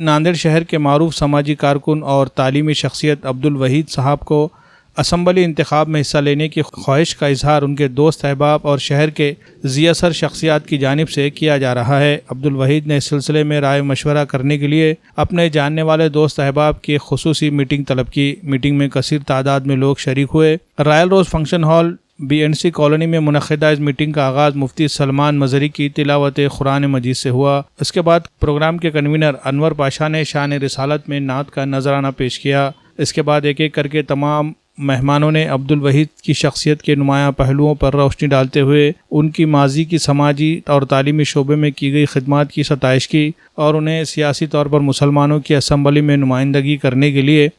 नांदेड़ शहर के मारूफ समाजी कारकुन और तालीमी शख्सियत अब्दुल वहीद साहब को असम्बली इंतखाब में हिस्सा लेने की ख्वाहिश का इजहार उनके दोस्त अहबाब और शहर के ज़ियासर शख्सियात की जानिब से किया जा रहा है। अब्दुल वहीद ने इस सिलसिले में राय मशवरा करने के लिए अपने जानने वाले दोस्त अहबाब की खुसूसी मीटिंग तलब की। मीटिंग में कसीर तादाद में लोग शरीक हुए। रॉयल रोज़ फंक्शन हॉल BNC कॉलोनी में मुनक़िदा इस मीटिंग का आगाज़ मुफ्ती सलमान मज़री की तिलावत कुरान मजीद से हुआ। इसके बाद प्रोग्राम के कन्वीनर अनवर पाशा ने शान रिसालत में नात का नजराना पेश किया। इसके बाद एक एक करके तमाम मेहमानों ने अब्दुल वहीद की शख्सियत के नुमाया पहलुओं पर रोशनी डालते हुए उनकी माजी की समाजी और तालीमी शोबे में की गई खिदमत की सताइश की और उन्हें सियासी तौर पर मुसलमानों की असम्बली में नुमाइंदगी करने के लिए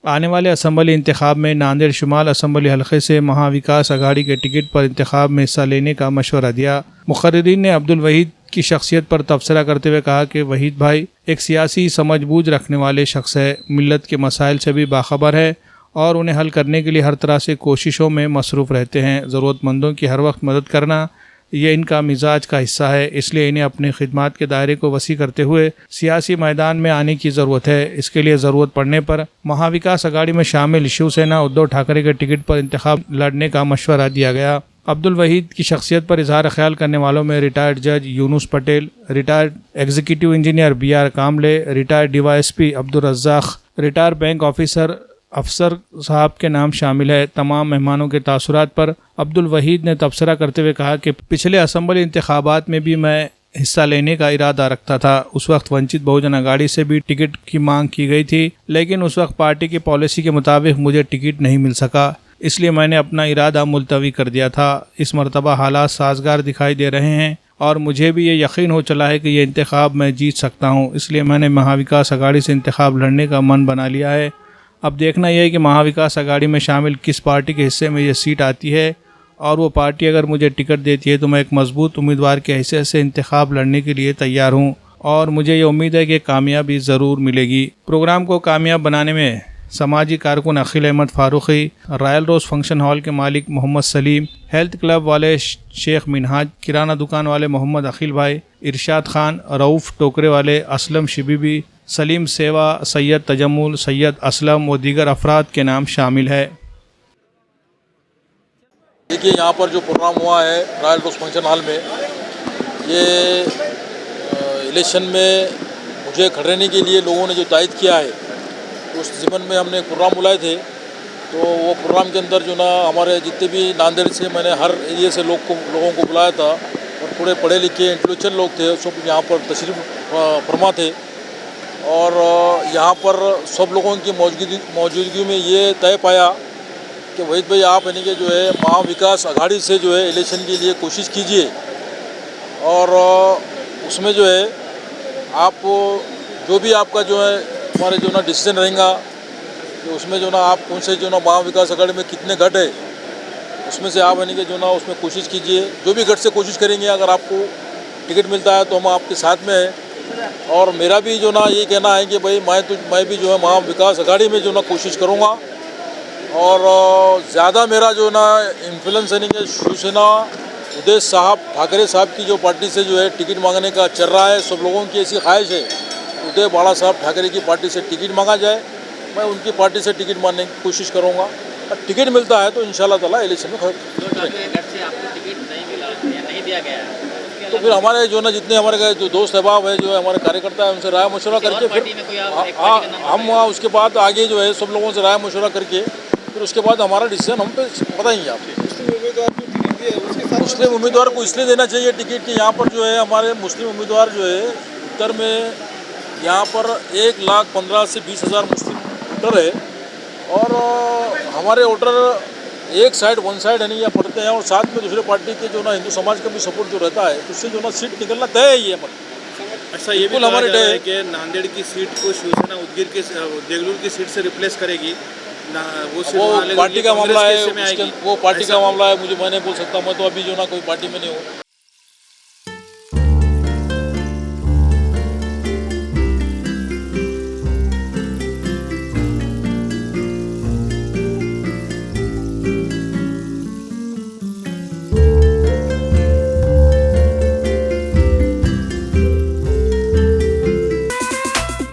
आने वाले असम्बली इंतखाब में नांदेड़ शुमाल असम्बली हलक़े से महाविकास अघाड़ी के टिकट पर इंतखाब में हिस्सा लेने का मशवरा दिया। मुक़र्रिरीन ने अब्दुल वहीद की शख्सियत पर तबसरा करते हुए कहा कि वहीद भाई एक सियासी समझबूझ रखने वाले शख्स है, मिल्लत के मसाइल से भी बाखबर है और उन्हें हल करने के लिए हर तरह से कोशिशों में मसरूफ़ रहते हैं। ज़रूरतमंदों की हर वक्त मदद करना ये इनका मिजाज का हिस्सा है, इसलिए इन्हें अपने खिदमात के दायरे को वसी करते हुए सियासी मैदान में आने की ज़रूरत है। इसके लिए ज़रूरत पड़ने पर महाविकास अघाड़ी में शामिल शिवसेना उद्धव ठाकरे के टिकट पर इंतखाब लड़ने का मशवरा दिया गया। अब्दुल वहीद की शख्सियत पर इजहार ख्याल करने वालों में रिटायर्ड जज Yunus Patel, retired executive engineer BR Kamble, retired DYSP Abdul Razzaq, retired bank officer अफसर साहब के नाम शामिल है। तमाम मेहमानों के तासुरात पर अब्दुल वहीद ने तबसरा करते हुए कहा कि पिछले असम्बली इंतखाबात में भी मैं हिस्सा लेने का इरादा रखता था। उस वक्त वंचित बहुजन अघाड़ी से भी टिकट की मांग की गई थी, लेकिन उस वक्त पार्टी की पॉलिसी के मुताबिक मुझे टिकट नहीं मिल सका, इसलिए मैंने अपना इरादा मुलतवी कर दिया था। इस मरतबा हालात साजगार दिखाई दे रहे हैं और मुझे भी ये यकीन हो चला है कि ये इंतखाब मैं जीत सकता हूँ, इसलिए मैंने महाविकास अघाड़ी से इंतखाब लड़ने का मन बना लिया है। अब देखना यह है कि महाविकास अघाड़ी में शामिल किस पार्टी के हिस्से में ये सीट आती है और वो पार्टी अगर मुझे टिकट देती है तो मैं एक मजबूत उम्मीदवार के हैसियत से इंतखाब लड़ने के लिए तैयार हूँ और मुझे ये उम्मीद है कि कामयाबी ज़रूर मिलेगी। प्रोग्राम को कामयाब बनाने में समाजी कारकुन अखिल अहमद फारूकी, रॉयल रोज़ फंक्शन हॉल के मालिक मोहम्मद सलीम, हेल्थ क्लब वाले शेख मिनहाज, किराना दुकान वाले मोहम्मद अखिल भाई, इरशाद खान, रऊफ़ टोकरे वाले, असलम शिबीबी, सलीम सेवा, सैयद तजम्मुल, सैयद असलम व दीगर अफराद के नाम शामिल है। देखिए यहाँ पर जो प्रोग्राम हुआ है रॉयल रोज़ फंक्शन हॉल में, ये इलेक्शन में मुझे खड़ने के लिए लोगों ने जो तायद किया है उस ज़िमन में हमने प्रोग्राम बुलाए थे। तो वो प्रोग्राम के अंदर जो ना हमारे जितने भी नांदेड़ से मैंने हर एरिया से लोगों को बुलाया था और पूरे पढ़े लिखे इंटेलेक्चुअल लोग थे, सब यहाँ पर तशरीफ़ फरमा थे और यहाँ पर सब लोगों की मौजूदगी में ये तय पाया कि वहीद भाई आप यानी कि जो है महाविकास अघाड़ी से जो है इलेक्शन के लिए कोशिश कीजिए और उसमें जो है आप जो भी आपका जो है हमारे जो ना डिसीजन रहेगा तो उसमें जो ना आप कौन से जो ना महाविकास अघाड़ी में कितने गठ है उसमें से आप यानी कि जो ना उसमें कोशिश कीजिए, जो भी गठ से कोशिश करेंगे अगर आपको टिकट मिलता है तो हम आपके साथ में है। और मेरा भी जो ना ये कहना है कि भाई मैं भी जो है महाविकास अघाड़ी में जो ना कोशिश करूँगा और ज़्यादा मेरा जो ना इन्फ्लुएंस यानी कि शिवसेना उद्धव साहब ठाकरे साहब की जो पार्टी से जो है टिकट मांगने का चल रहा है। सब लोगों की ऐसी ख्वाहिश है उद्धव बाला साहब ठाकरे की पार्टी से टिकट मांगा जाए, मैं उनकी पार्टी से टिकट मांगने की कोशिश करूँगा। टिकट मिलता है तो इंशाल्लाह ताला इलेक्शन में तो फिर हमारे जो ना जितने हमारे जो दोस्त अहबाब है, जो हमारे कार्यकर्ता है, उनसे राय मशवरा करके फिर हम वहाँ उसके बाद आगे जो है सब लोगों से राय मशवरा करके फिर उसके बाद हमारा डिसीजन हम पे बताएंगे आपको। मुस्लिम उम्मीदवार को इसलिए देना चाहिए टिकट कि यहाँ पर जो है हमारे मुस्लिम उम्मीदवार जो है उत्तर में यहाँ पर 1,15,000 से 20,000 मुस्लिम वोटर है और हमारे वोटर वन साइड यानी यहाँ पढ़ते हैं और साथ में दूसरे पार्टी के जो ना हिंदू समाज का भी सपोर्ट जो रहता है उससे जो ना सीट निकलना तय है ये हमारे। अच्छा, ये भी हमारे तय है कि नांदेड़ की सीट को शिवसेना उदगीर के देगलूर की सीट से रिप्लेस करेगी ना, वो पार्टी का मामला है, वो पार्टी का मामला है, मैंने बोल सकता हूँ, मैं तो अभी जो ना कोई पार्टी में नहीं हूँ।